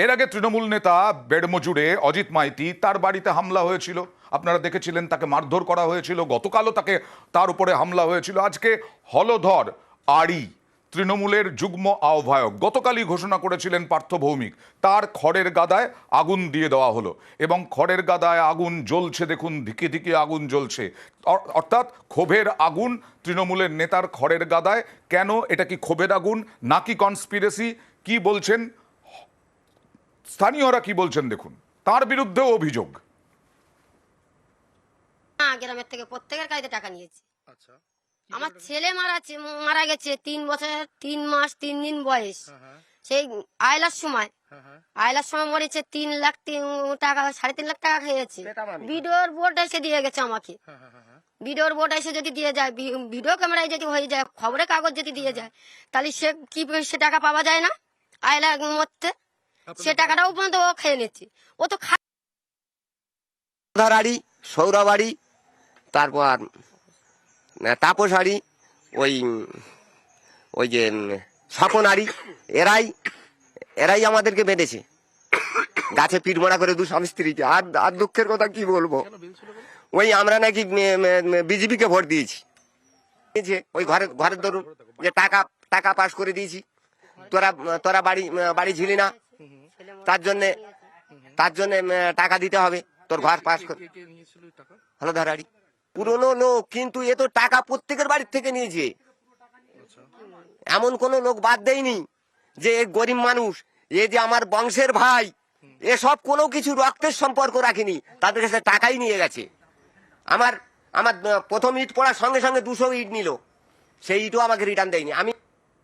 এর আগে তৃণমূল নেতা বেড়মজুড়ে অজিত মাইতি তার বাড়িতে হামলা হয়েছিল, আপনারা দেখেছিলেন, তাকে মারধর করা হয়েছিল। গতকালও তার উপরে হামলা হয়েছিল। আজকে হলধর আড়ি তৃণমূলের যুগ্ম আহ্বায়ক গতকালই ঘোষণা করেছিলেন পার্থ ভৌমিক, তার খড়ের গাদায় আগুন দিয়ে দেওয়া হলো এবং খড়ের গাদায় আগুন জ্বলছে। দেখুন, ধিকে ধিকে আগুন জ্বলছে, অর্থাৎ ক্ষোভের আগুন তৃণমূলের নেতার খড়ের গাদায়। কেন? এটা কি ক্ষোভের আগুন নাকি কনস্পিরেসি? কি বলছেন স্থানীয়রা, কি বলছেন দেখুন। তার বিরুদ্ধেও অভিযোগ। গ্রামের থেকে প্রত্যেকের কাছে টাকা নিয়েছি। আচ্ছা, আমার ছেলে মারা গেছে 3 বছর 3 মাস 3 দিন বয়স। সেই আইলার সময় মরেছে। 3 লাখ টাকা, 3.5 লাখ টাকা খেয়েছে। ভিডিওর বোর্ড এসে দিয়ে গেছে আমাকে। ভিডিওর বোর্ড এসে যদি দিয়ে যায়, ভিডিও ক্যামেরায় যদি হয়ে যায়, খবরের কাগজ যদি দিয়ে যায়, তাহলে সে টাকা পাওয়া যায় না? আইলা মরতে সে টাকাটাও পর্যন্ত ও খেয়ে নিচ্ছে। ও তো ধারাড়ি, সৌরবাড়ি, তারপর তাপসাড়ি, ওই যে স্বপনাড়ি, এরাই আমাদেরকে বেঁধেছে গাছে পিঠ মোড়া করে 2 স্বামী স্ত্রীকে। আর দুঃখের কথা কি বলবো, ওই আমরা নাকি বিজেপিকে ভোট দিয়েছি। ওই ঘরের ধরুন যে টাকা পাস করে দিয়েছি, তোরা বাড়ি ছিলি না, তার জন্য টাকা দিতে হবে, তোর ঘর পাস করে। হলো ধারাড়ি পুরনো লোক, কিন্তু এ তো টাকা প্রত্যেকের বাড়ির থেকে নিয়েছে। এমন কোন লোক বাদ দেয়নি যে গরিব মানুষ, এ যে আমার বংশের ভাই, এসব কোনো কিছু রক্তের সম্পর্ক রাখেনি, তাদের কাছে টাকাই নিয়ে গেছে। আমার প্রথম ইট পড়ার সঙ্গে সঙ্গে 200 ইট নিল, সেই ইটও আমাকে রিটার্ন দেয়নি। আমি